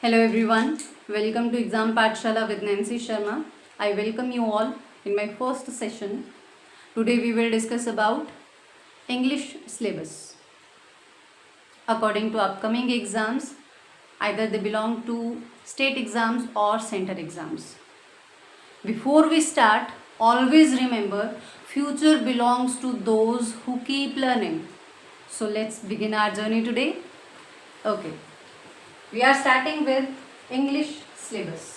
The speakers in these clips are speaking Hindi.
Hello everyone, welcome to Exam Pathshala with Nancy Sharma. I welcome you all in my first session. Today we will discuss about English syllabus. According to upcoming exams, either they belong to state exams or center exams. Before we start, always remember future belongs to those who keep learning. So let's begin our journey today. Okay. We are starting with English syllabus.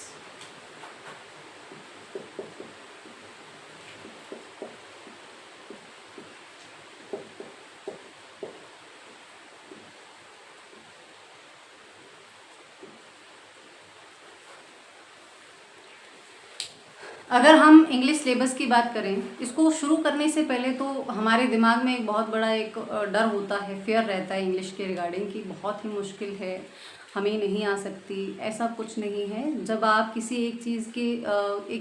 अगर हम इंग्लिश सिलेबस की बात करें, इसको शुरू करने से पहले तो हमारे दिमाग में एक बहुत बड़ा एक डर होता है, फेयर रहता है इंग्लिश के रिगार्डिंग कि बहुत ही मुश्किल है, हमें नहीं आ सकती। ऐसा कुछ नहीं है। जब आप किसी एक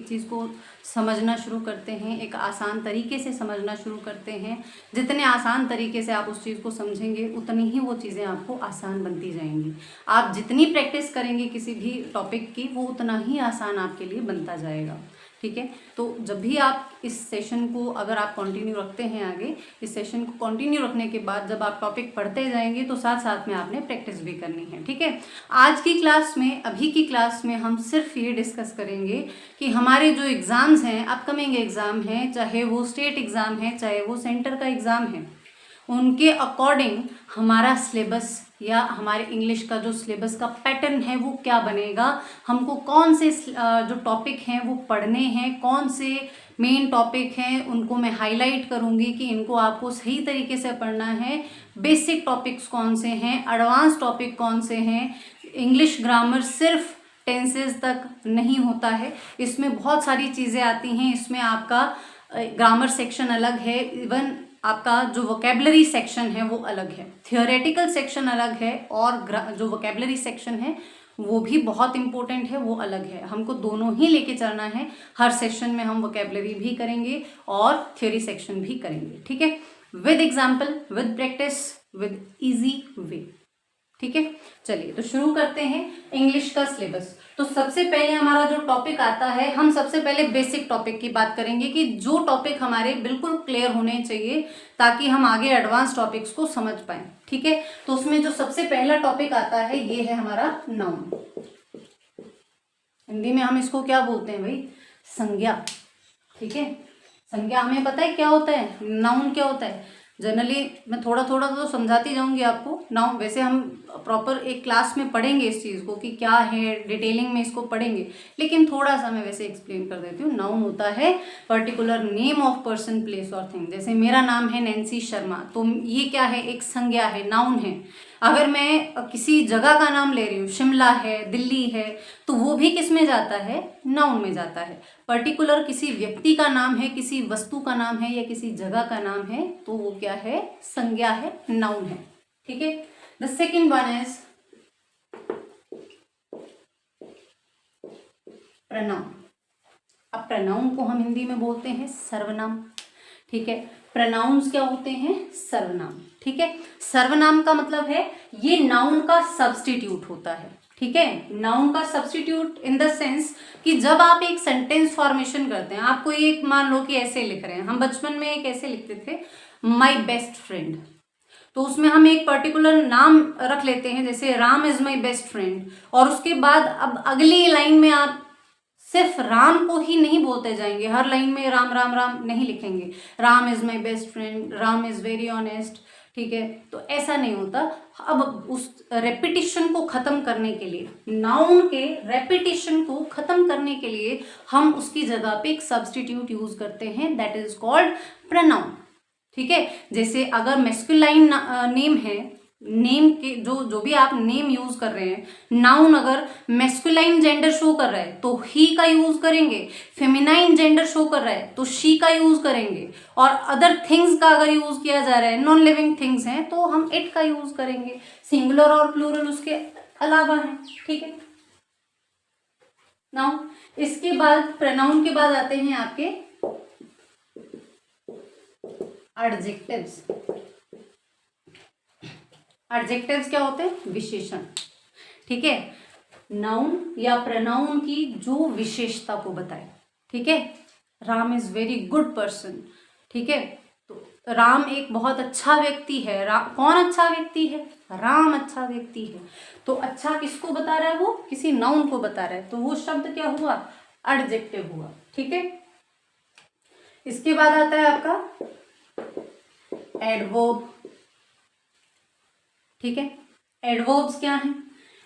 चीज़ को समझना शुरू करते हैं, एक आसान तरीके से समझना शुरू करते हैं, जितने आसान तरीके से आप उस चीज़ को समझेंगे उतनी ही वो चीज़ें आपको आसान बनती जाएंगी। आप जितनी प्रैक्टिस करेंगे किसी भी टॉपिक की, वो उतना ही आसान आपके लिए बनता जाएगा। ठीक है, तो जब भी आप इस सेशन को अगर आप कंटिन्यू रखते हैं आगे, इस सेशन को कंटिन्यू रखने के बाद जब आप टॉपिक पढ़ते जाएंगे तो साथ साथ में आपने प्रैक्टिस भी करनी है। ठीक है, आज की क्लास में, अभी की क्लास में हम सिर्फ ये डिस्कस करेंगे कि हमारे जो एग्ज़ाम्स हैं, अपकमिंग एग्ज़ाम हैं, चाहे वो स्टेट एग्ज़ाम है चाहे वो सेंटर का एग्ज़ाम है, उनके अकॉर्डिंग हमारा सिलेबस या हमारे इंग्लिश का जो सिलेबस का पैटर्न है वो क्या बनेगा, हमको कौन से जो टॉपिक हैं वो पढ़ने हैं, कौन से मेन टॉपिक हैं उनको मैं हाईलाइट करूँगी कि इनको आपको सही तरीके से पढ़ना है। बेसिक टॉपिक्स कौन से हैं, एडवांस टॉपिक कौन से हैं। इंग्लिश ग्रामर सिर्फ टेंसेस तक नहीं होता है, इसमें बहुत सारी चीज़ें आती हैं। इसमें आपका ग्रामर सेक्शन अलग है, इवन आपका जो वोकेबलरी सेक्शन है वो अलग है, थियोरेटिकल सेक्शन अलग है, और जो वोकेबलरी सेक्शन है वो भी बहुत इंपॉर्टेंट है, वो अलग है। हमको दोनों ही लेके चलना है। हर सेशन में हम वोकेबलरी भी करेंगे और थ्योरी सेक्शन भी करेंगे। ठीक है, with example, with practice, with easy way. ठीक है, चलिए तो शुरू करते हैं इंग्लिश का सिलेबस। तो सबसे पहले हमारा जो टॉपिक आता है, हम सबसे पहले बेसिक टॉपिक की बात करेंगे कि जो टॉपिक हमारे बिल्कुल क्लियर होने चाहिए ताकि हम आगे एडवांस टॉपिक्स को समझ पाएं। ठीक है, तो उसमें जो सबसे पहला टॉपिक आता है ये है हमारा नाउन। हिंदी में हम इसको क्या बोलते हैं भाई? संज्ञा। ठीक है, संज्ञा हमें पता है क्या होता है, नाउन क्या होता है। जनरली मैं थोड़ा थोड़ा तो समझाती जाऊंगी आपको। नाउन वैसे हम प्रॉपर एक क्लास में पढ़ेंगे इस चीज़ को कि क्या है, डिटेलिंग में इसको पढ़ेंगे, लेकिन थोड़ा सा मैं वैसे एक्सप्लेन कर देती हूँ। नाउन होता है particular name of person, place और थिंग। जैसे मेरा नाम है नैन्सी शर्मा, तो ये क्या है? एक संज्ञा है, नाउन है। अगर मैं किसी जगह का नाम ले रही हूँ, शिमला है, दिल्ली है, तो वो भी किस में जाता है? नाउन में जाता है। पर्टिकुलर किसी व्यक्ति का नाम है, किसी वस्तु का नाम है या किसी जगह का नाम है, तो वो क्या है? संज्ञा है, नाउन है। ठीक है, the second one is pronoun. अब प्रनाउन को हम हिंदी में बोलते हैं सर्वनाम। ठीक है, प्रनाउंस क्या होते हैं? सर्वनाम। ठीक है, सर्वनाम का मतलब है ये नाउन का सब्स्टिट्यूट होता है। ठीक है, नाउन का सब्स्टिट्यूट इन द सेंस कि जब आप एक सेंटेंस फॉर्मेशन करते हैं, आपको एक मान लो कि ऐसे लिख रहे हैं, हम बचपन में एक ऐसे लिखते थे, माई बेस्ट फ्रेंड, तो उसमें हम एक पर्टिकुलर नाम रख लेते हैं, जैसे Ram is my best friend, और उसके बाद अब अगली लाइन में आप सिर्फ राम को ही नहीं बोलते जाएंगे, हर लाइन में राम राम राम नहीं लिखेंगे, Ram is my best friend, Ram is very honest. ठीक है, तो ऐसा नहीं होता। अब उस रेपिटिशन को खत्म करने के लिए, नाउन के रेपिटिशन को खत्म करने के लिए हम उसकी जगह पे एक सब्स्टिट्यूट यूज करते हैं, दैट इज कॉल्ड प्रनाउन। ठीक है, जैसे अगर मैस्कुलाइन नेम है, नेम के जो भी आप नेम यूज कर रहे हैं, नाउन अगर मैस्कुलाइन जेंडर शो कर रहा है तो ही का यूज करेंगे, फेमिनाइन जेंडर शो कर रहा है तो शी का यूज करेंगे, और अदर थिंग्स का अगर यूज किया जा रहा है, नॉन लिविंग थिंग्स हैं, तो हम इट का यूज करेंगे। सिंगुलर और प्लूरल उसके अलावा है। ठीक है, नाउ इसके बाद प्रनाउन के बाद आते हैं आपके एडजेक्टिव्स। एडजेक्टिव्स क्या होते हैं? विशेषण। ठीक है, नाउन या प्रोनाउन की जो विशेषता को बताए, ठीक है। Ram is very good person, ठीक है। तो राम एक बहुत अच्छा व्यक्ति है। कौन अच्छा व्यक्ति है? राम अच्छा व्यक्ति है। तो अच्छा किसको बता रहा है? वो किसी नाउन को बता रहा है, तो वो शब्द क्या हुआ? एडजेक्टिव हुआ, ठीक है। इसके बाद आता है आपका एडवर्ब, ठीक है। एडवर्ब्स क्या है?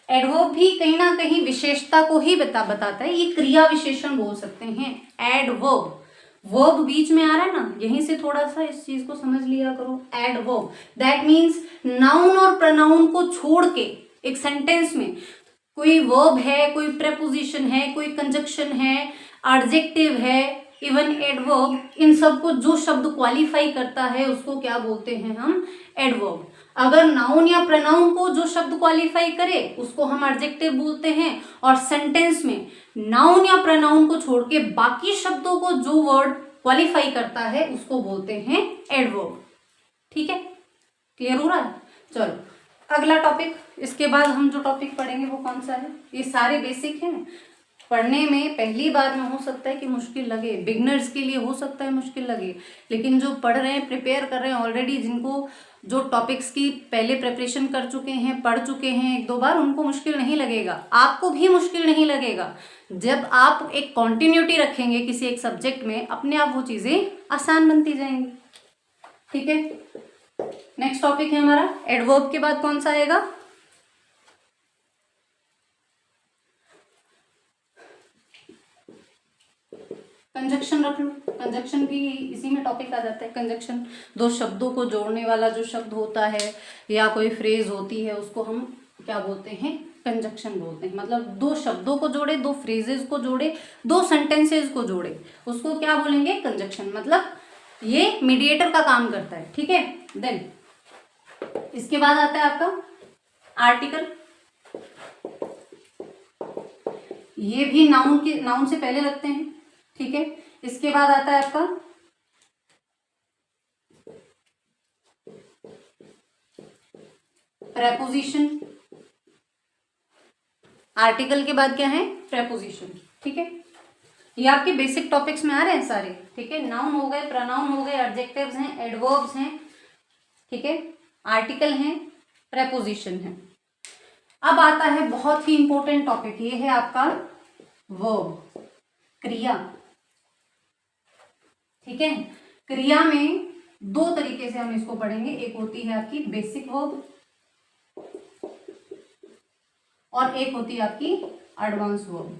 एडवर्ब भी कहीं ना कहीं विशेषता को ही बताता है। ये क्रिया विशेषण बोल सकते हैं। एडवर्ब, वर्ब बीच में आ रहा है ना, यहीं से थोड़ा सा इस चीज को समझ लिया करो। एडवर्ब दैट मीन्स नाउन और प्रोनाउन को छोड़ के एक सेंटेंस में कोई वर्ब है, कोई प्रेपोजिशन है, कोई कंजक्शन है, एडजेक्टिव है, इवन एडवर्ब, इन सबको जो शब्द क्वालिफाई करता है उसको क्या बोलते हैं हम? एडवर्ब। अगर नाउन या प्रोनाउन को जो शब्द क्वालिफाई करे उसको हम एडजेक्टिव बोलते हैं, और सेंटेंस में नाउन या प्रोनाउन को छोड़ के बाकी शब्दों को जो वर्ड क्वालिफाई करता है उसको बोलते हैं एडवर्ब, ठीक है। क्लियर हो रहा है? चलो अगला टॉपिक। इसके बाद हम जो टॉपिक पढ़ेंगे वो कौन सा है? ये सारे बेसिक हैं, पढ़ने में पहली बार में हो सकता है कि मुश्किल लगे, बिगनर्स के लिए हो सकता है मुश्किल लगे, लेकिन जो पढ़ रहे हैं, प्रिपेयर कर रहे हैं ऑलरेडी, जिनको जो टॉपिक्स की पहले प्रिपरेशन कर चुके हैं, पढ़ चुके हैं एक दो बार, उनको मुश्किल नहीं लगेगा। आपको भी मुश्किल नहीं लगेगा। जब आप एक कॉन्टिन्यूटी रखेंगे किसी एक सब्जेक्ट में, अपने आप वो चीज़ें आसान बनती जाएंगी, ठीक है। नेक्स्ट टॉपिक है हमारा एडवर्ब के बाद कौन सा आएगा? कंजक्शन रख लो। कंजक्शन भी इसी में टॉपिक आ जाता है। कंजक्शन दो शब्दों को जोड़ने वाला जो शब्द होता है या कोई फ्रेज होती है उसको हम क्या बोलते हैं? कंजक्शन बोलते हैं। मतलब दो शब्दों को जोड़े, दो फ्रेजेस को जोड़े, दो सेंटेंसेस को जोड़े, उसको क्या बोलेंगे? कंजक्शन। मतलब ये मीडिएटर का काम करता है, ठीक है। देन इसके बाद आता है आपका आर्टिकल। ये भी नाउन से पहले लगते हैं, ठीक है। इसके बाद आता है आपका प्रेपोजिशन। आर्टिकल के बाद क्या है? प्रेपोजिशन, ठीक है। ये आपके बेसिक टॉपिक्स में आ रहे हैं सारे, ठीक है। नाउन हो गए, प्रोनाउन हो गए, एडजेक्टिव्स हैं, एडवर्ब्स हैं, ठीक है, आर्टिकल हैं, प्रेपोजिशन है। अब आता है बहुत ही इंपॉर्टेंट टॉपिक, ये है आपका वर्ब, क्रिया, ठीक है। क्रिया में दो तरीके से हम इसको पढ़ेंगे। एक होती है आपकी बेसिक वर्ब और एक होती है आपकी एडवांस वर्ब।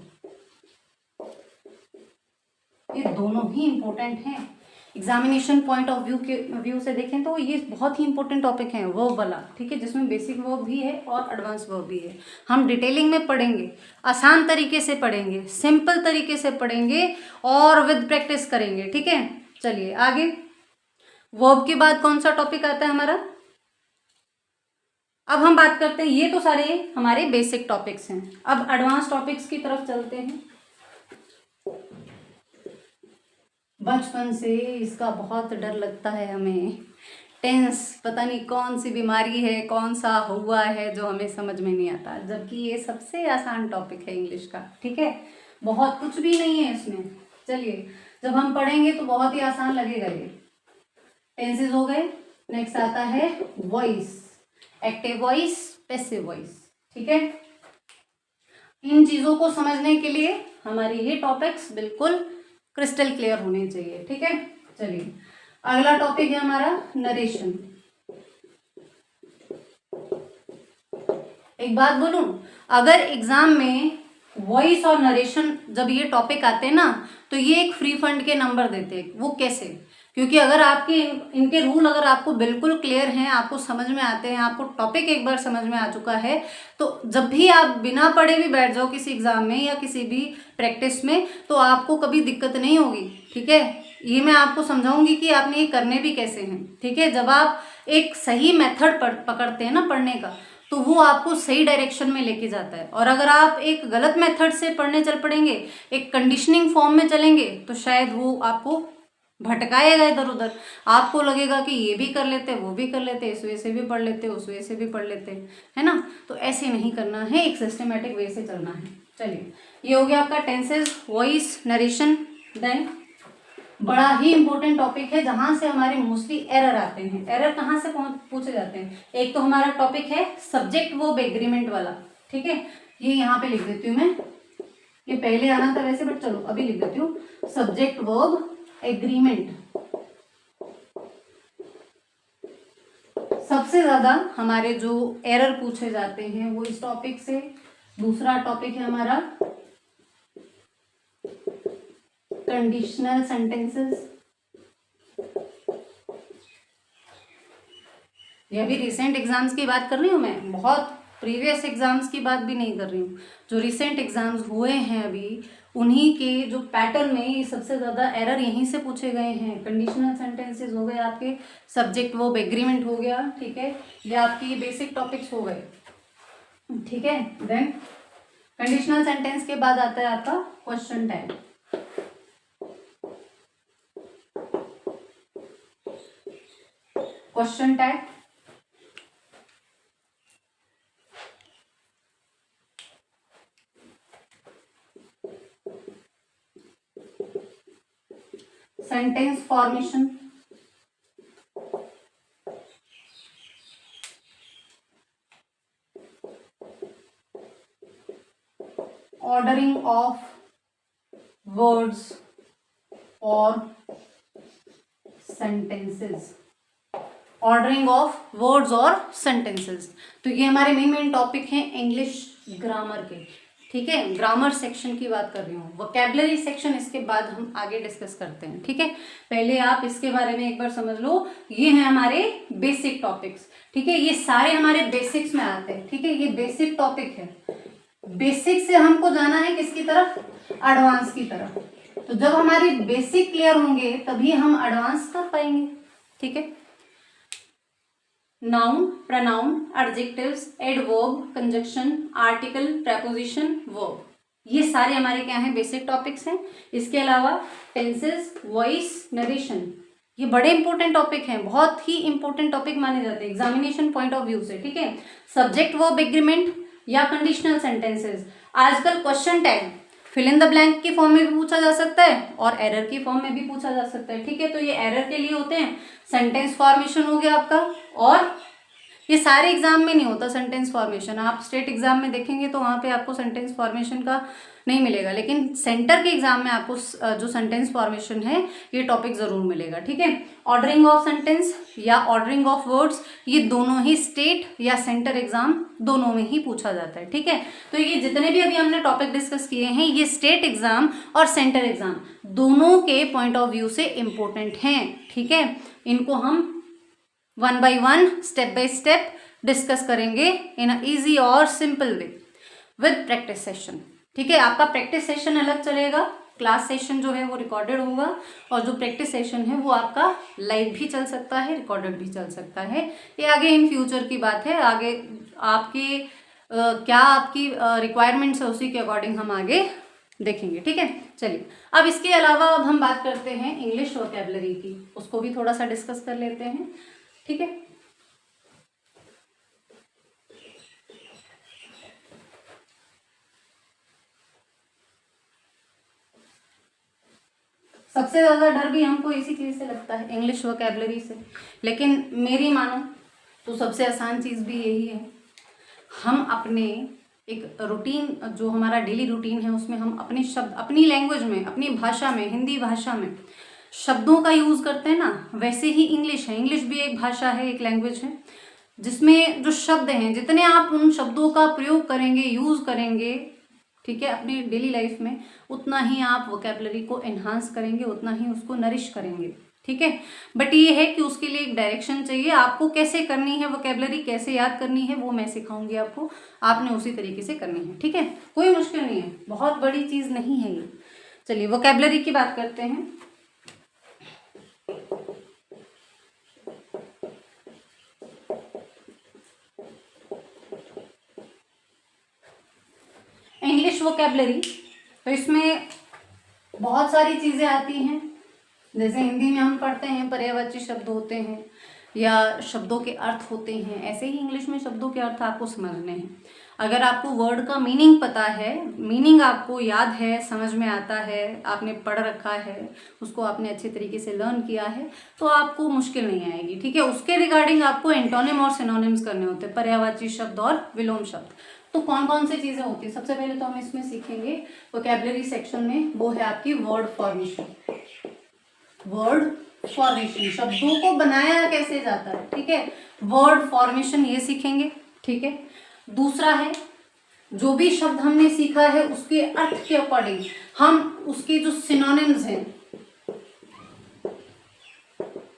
ये दोनों ही इंपॉर्टेंट हैं। एग्जामिनेशन पॉइंट ऑफ व्यू से देखें तो ये बहुत ही इंपॉर्टेंट टॉपिक है वर्ब वाला, ठीक है, जिसमें बेसिक वर्ब भी है और एडवांस वर्ब भी है। हम डिटेलिंग में पढ़ेंगे, आसान तरीके से पढ़ेंगे, सिंपल तरीके से पढ़ेंगे और विद प्रैक्टिस करेंगे, ठीक है। चलिए आगे, वर्ब के बाद कौन सा टॉपिक आता है हमारा? अब हम बात करते हैं, ये तो सारे हमारे बेसिक टॉपिक्स हैं। अब एडवांस टॉपिक्स की तरफ चलते हैं। बचपन से इसका बहुत डर लगता है हमें, टेंस, पता नहीं कौन सी बीमारी है, कौन सा हुआ है जो हमें समझ में नहीं आता, जबकि ये सबसे आसान टॉपिक है इंग्लिश का, ठीक है। बहुत कुछ भी नहीं है इसमें। चलिए जब हम पढ़ेंगे तो बहुत ही आसान लगेगा। ये टेंसेस हो गए। नेक्स्ट आता है voice, active voice, passive voice, ठीक है। इन चीजों को समझने के लिए हमारे ये टॉपिक्स बिल्कुल क्रिस्टल क्लियर होने चाहिए, ठीक है। चलिए अगला टॉपिक है हमारा नरेशन। एक बात बोलूं, अगर एग्जाम में वॉइस और नरेशन जब ये टॉपिक आते हैं ना तो ये एक फ्री फंड के नंबर देते हैं। वो कैसे? क्योंकि अगर आपके इनके रूल अगर आपको बिल्कुल क्लियर हैं, आपको समझ में आते हैं, आपको टॉपिक एक बार समझ में आ चुका है, तो जब भी आप बिना पढ़े भी बैठ जाओ किसी एग्जाम में या किसी भी प्रैक्टिस में तो आपको कभी दिक्कत नहीं होगी, ठीक है। ये मैं आपको समझाऊंगी कि आपने ये करने भी कैसे हैं, ठीक है। जब आप एक सही मेथड पकड़ते हैं ना पढ़ने का तो वो आपको सही डायरेक्शन में लेके जाता है। और अगर आप एक गलत मेथड से पढ़ने चल पड़ेंगे, एक कंडीशनिंग फॉर्म में चलेंगे, तो शायद वो आपको भटकाएगा इधर उधर। आपको लगेगा कि ये भी कर लेते, वो भी कर लेते, इस वे से भी पढ़ लेते, उस वे से भी पढ़ लेते, है ना। तो ऐसे नहीं करना है, एक सिस्टमेटिक वे से चलना है। चलिए, ये हो गया आपका टेंसेस, वॉइस, नरेशन। देन बड़ा ही इंपॉर्टेंट टॉपिक है जहां से हमारे मोस्टली एरर आते हैं। एरर कहाँ से पूछे जाते हैं? एक तो हमारा टॉपिक है सब्जेक्ट वर्ब एग्रीमेंट वाला, ठीक है। ये यहाँ पे लिख देती हूँ मैं, ये पहले आना था वैसे, बट चलो अभी लिख देती हूँ, सब्जेक्ट वर्ब एग्रीमेंट। सबसे ज्यादा हमारे जो एरर पूछे जाते हैं वो इस टॉपिक से। दूसरा टॉपिक है हमारा कंडीशनल सेंटेंसेस। ये अभी रिसेंट एग्जाम्स की बात कर रही हूँ मैं, बहुत प्रीवियस एग्जाम्स की बात भी नहीं कर रही हूँ। जो रिसेंट एग्जाम्स हुए हैं अभी, उन्हीं के जो पैटर्न में ये सबसे ज़्यादा एरर यहीं से पूछे गए हैं। कंडीशनल सेंटेंसेस हो गए आपके, सब्जेक्ट वर्ब एग्रीमेंट हो गया, ठीक है, ये आपकी बेसिक टॉपिक्स हो गए, ठीक है। देन कंडीशनल सेंटेंस के बाद आता है आपका question tag. Question tag sentence formation, ordering of words और सेंटेंसेस, ऑर्डरिंग ऑफ वर्ड्स और सेंटेंसेस। तो ये हमारे मेन टॉपिक हैं इंग्लिश ग्रामर के, ठीक है। ग्रामर सेक्शन की बात कर रही हूँ, वोकैबुलरी सेक्शन इसके बाद हम आगे डिस्कस करते हैं, ठीक है। पहले आप इसके बारे में एक बार समझ लो, ये हैं हमारे बेसिक टॉपिक्स, ठीक है। ये सारे हमारे बेसिक्स में आते हैं, ठीक है, ये बेसिक टॉपिक है। बेसिक से हमको जाना है किसकी तरफ? एडवांस की तरफ। तो जब हमारे बेसिक क्लियर होंगे तभी हम एडवांस कर पाएंगे, ठीक है। Noun, pronoun, adjectives, adverb, conjunction, article, preposition, verb, ये सारे हमारे क्या हैं? बेसिक टॉपिक्स हैं। इसके अलावा टेंसेस, वॉइस, नरेशन, ये बड़े इंपॉर्टेंट टॉपिक हैं, बहुत ही इंपॉर्टेंट टॉपिक माने जाते हैं एग्जामिनेशन पॉइंट ऑफ व्यू से, ठीक है। सब्जेक्ट वर्ब एग्रीमेंट या कंडीशनल सेंटेंसेस। आजकल question tag fill in the blank की फॉर्म में भी पूछा जा सकता है और एरर की फॉर्म में भी पूछा जा सकता है, ठीक है। तो ये एरर के लिए होते हैं। सेंटेंस फॉर्मेशन हो गया आपका, और ये सारे एग्जाम में नहीं होता सेंटेंस फॉर्मेशन। आप स्टेट एग्जाम में देखेंगे तो वहाँ पे आपको सेंटेंस फॉर्मेशन का नहीं मिलेगा, लेकिन सेंटर के एग्जाम में आपको जो सेंटेंस फॉर्मेशन है ये टॉपिक जरूर मिलेगा, ठीक है। ऑर्डरिंग ऑफ सेंटेंस या ऑर्डरिंग ऑफ वर्ड्स, ये दोनों ही स्टेट या सेंटर एग्जाम दोनों में ही पूछा जाता है, ठीक है। तो ये जितने भी अभी हमने टॉपिक डिस्कस किए हैं, ये स्टेट एग्जाम और सेंटर एग्जाम दोनों के पॉइंट ऑफ व्यू से इम्पोर्टेंट हैं, ठीक है। इनको हम one by one, step by step discuss करेंगे इन अ इजी और simple way with practice session, ठीक है। आपका प्रैक्टिस सेशन अलग चलेगा, क्लास सेशन जो है वो रिकॉर्डेड होगा, और जो प्रैक्टिस सेशन है वो आपका लाइव भी चल सकता है, रिकॉर्डेड भी चल सकता है। ये आगे इन फ्यूचर की बात है, आगे आपकी क्या आपकी रिक्वायरमेंट्स है उसी के अकॉर्डिंग हम आगे देखेंगे, ठीक है। चलिए, अब इसके अलावा अब हम बात करते हैं इंग्लिश वोकैबुलरी की, उसको भी थोड़ा सा डिस्कस कर लेते हैं, ठीक है। सबसे ज्यादा डर भी हमको इसी चीज से लगता है, इंग्लिश वोकैबुलरी से, लेकिन मेरी मानो तो सबसे आसान चीज भी यही है। हम अपने एक रूटीन, जो हमारा डेली रूटीन है, उसमें हम अपने शब्द अपनी लैंग्वेज में, अपनी भाषा में, हिंदी भाषा में शब्दों का यूज करते हैं ना, वैसे ही इंग्लिश है। इंग्लिश भी एक भाषा है, एक लैंग्वेज है, जिसमें जो शब्द हैं, जितने आप उन शब्दों का प्रयोग करेंगे, यूज करेंगे, ठीक है, अपनी डेली लाइफ में, उतना ही आप वोकैबुलरी को एनहांस करेंगे, उतना ही उसको नरिश करेंगे, ठीक है। बट ये है कि उसके लिए एक डायरेक्शन चाहिए, आपको कैसे करनी है वोकैबुलरी, कैसे याद करनी है, वो मैं सिखाऊंगी आपको, आपने उसी तरीके से करनी है, ठीक है। कोई मुश्किल नहीं है, बहुत बड़ी चीज नहीं है ये। चलिए, वोकैबुलरी की बात करते हैं। इंग्लिश वोकैबुलरी, तो इसमें बहुत सारी चीजें आती हैं, जैसे हिंदी में हम पढ़ते हैं पर्यायवाची शब्द होते हैं या शब्दों के अर्थ होते हैं, ऐसे ही इंग्लिश में शब्दों के अर्थ आपको समझने हैं। अगर आपको वर्ड का मीनिंग पता है, मीनिंग आपको याद है, समझ में आता है, आपने पढ़ रखा है, उसको आपने अच्छे तरीके से लर्न किया है, तो आपको मुश्किल नहीं आएगी। ठीक है, उसके रिगार्डिंग आपको एंटोनिम और सिनोनिम्स करने होते हैं, पर्यायवाची शब्द और विलोम शब्द। तो कौन कौन सी चीज़ें होती है, सबसे पहले तो हम इसमें सीखेंगे वोकैबुलरी सेक्शन में, वो है आपकी वर्ड फॉर्मेशन। वर्ड फॉर्मेशन, शब्दों को बनाया कैसे जाता है, ठीक है, वर्ड फॉर्मेशन ये सीखेंगे। ठीक है, दूसरा है जो भी शब्द हमने सीखा है उसके अर्थ के अकॉर्डिंग हम उसके जो सिनोनिम्स हैं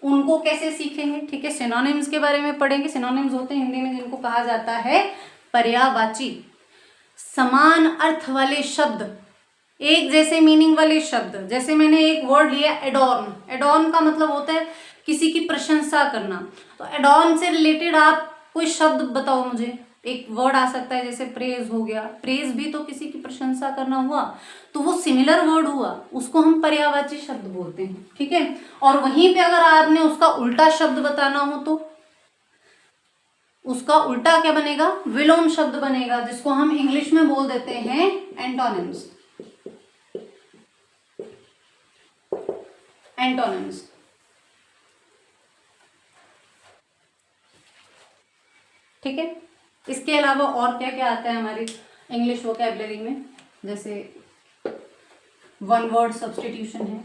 उनको कैसे सीखेंगे। ठीक है, सिनोनिम्स के बारे में पढ़ेंगे। सिनोनिम्स होते हैं हिंदी में जिनको कहा जाता है पर्यायवाची, समान अर्थ वाले शब्द, एक जैसे मीनिंग वाले शब्द। जैसे मैंने एक वर्ड लिया एडॉर्न, एडॉर्न का मतलब होता है किसी की प्रशंसा करना। तो एडॉर्न से रिलेटेड आप कोई शब्द बताओ मुझे, एक वर्ड आ सकता है जैसे प्रेज हो गया, प्रेज भी तो किसी की प्रशंसा करना हुआ, तो वो सिमिलर वर्ड हुआ, उसको हम पर्यायवाची शब्द बोलते हैं। ठीक है, और वहीं पे अगर आपने उसका उल्टा शब्द बताना हो तो उसका उल्टा क्या बनेगा, विलोम शब्द बनेगा, जिसको हम इंग्लिश में बोल देते हैं एंटोनिम्स। एंटोनिम्स, ठीक है। इसके अलावा और क्या क्या आता है हमारी इंग्लिश वोकैबुलरी में, जैसे वन वर्ड सब्स्टिट्यूशन है,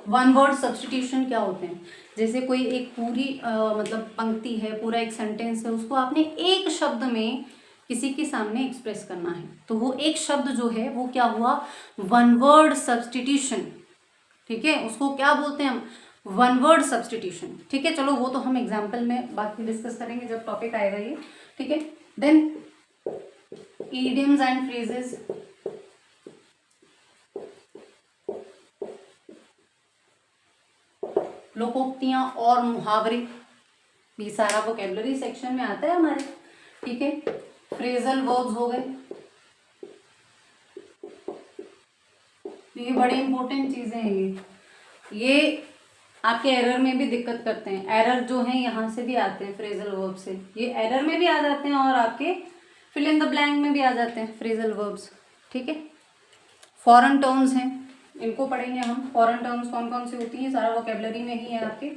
वन वर्ड सब्स्टिट्यूशन क्या होते हैं, जैसे कोई एक पूरी मतलब पंक्ति है, पूरा एक सेंटेंस है, उसको आपने एक शब्द में किसी के सामने एक्सप्रेस करना है, तो वो एक शब्द जो है वो क्या हुआ, वन वर्ड सब्स्टिट्यूशन। ठीक है, उसको क्या बोलते हैं हम, वन वर्ड सब्स्टिट्यूशन। ठीक है, चलो वो तो हम एग्जाम्पल में बाकी डिस्कस करेंगे जब टॉपिक आएगा ये। ठीक है, देन इडियम्स एंड फ्रेजेस, लोकोक्तियां और मुहावरे, ये सारा वोकैबुलरी सेक्शन में आता है हमारे। ठीक है, फ्रेजल वर्ब्स हो गए, ये बड़े इंपॉर्टेंट चीजें हैं। ये आपके एरर में भी दिक्कत करते हैं, एरर जो है यहाँ से भी आते हैं फ्रेजल वर्ब से, ये एरर में भी आ जाते हैं और आपके फिल इन द ब्लैंक में भी आ जाते हैं फ्रेजल वर्ब्स। ठीक है, फॉरेन टर्म्स हैं, इनको पढ़ेंगे हम। फॉरेन टर्म्स कौन कौन सी होती हैं, सारा वोकैबुलरी में ही है आपके।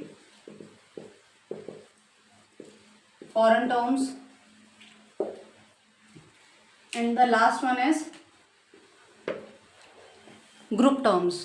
Foreign terms and the last one is group terms.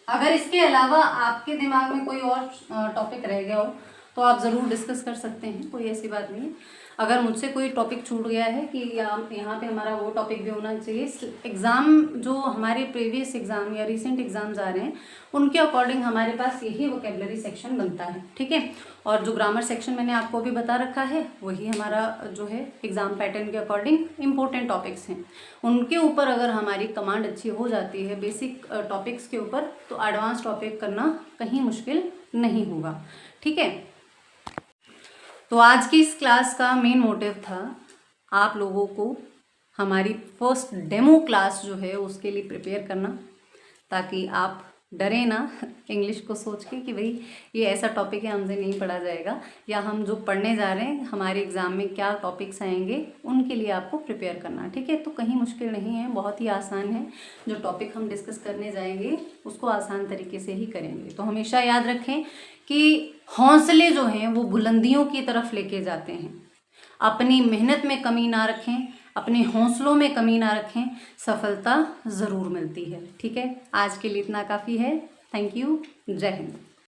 अगर इसके अलावा आपके दिमाग में कोई और टॉपिक रह गया हो तो आप ज़रूर डिस्कस कर सकते हैं, कोई ऐसी बात नहीं है। अगर मुझसे कोई टॉपिक छूट गया है कि यहाँ पे हमारा वो टॉपिक भी होना चाहिए, एग्ज़ाम जो हमारे प्रीवियस एग्ज़ाम या रिसेंट एग्ज़ाम्स आ रहे हैं उनके अकॉर्डिंग हमारे पास यही वोकैबुलरी सेक्शन बनता है। ठीक है, और जो ग्रामर सेक्शन मैंने आपको भी बता रखा है वही हमारा जो है एग्ज़ाम पैटर्न के अकॉर्डिंग इम्पोर्टेंट टॉपिक्स हैं। उनके ऊपर अगर हमारी कमांड अच्छी हो जाती है बेसिक टॉपिक्स के ऊपर, तो एडवांस टॉपिक करना कहीं मुश्किल नहीं होगा। ठीक है, तो आज की इस क्लास का मेन मोटिव था आप लोगों को हमारी फर्स्ट डेमो क्लास जो है उसके लिए प्रिपेयर करना, ताकि आप डरें ना इंग्लिश को सोच के कि भाई ये ऐसा टॉपिक है हमसे नहीं पढ़ा जाएगा, या हम जो पढ़ने जा रहे हैं हमारे एग्ज़ाम में क्या टॉपिक्स आएंगे उनके लिए आपको प्रिपेयर करना। ठीक है, तो कहीं मुश्किल नहीं है, बहुत ही आसान है। जो टॉपिक हम डिस्कस करने जाएंगे उसको आसान तरीके से ही करेंगे। तो हमेशा याद रखें कि हौसले जो हैं वो बुलंदियों की तरफ लेके जाते हैं। अपनी मेहनत में कमी ना रखें, अपने हौसलों में कमी ना रखें, सफलता ज़रूर मिलती है। ठीक है, आज के लिए इतना काफ़ी है। थैंक यू, जय हिंद।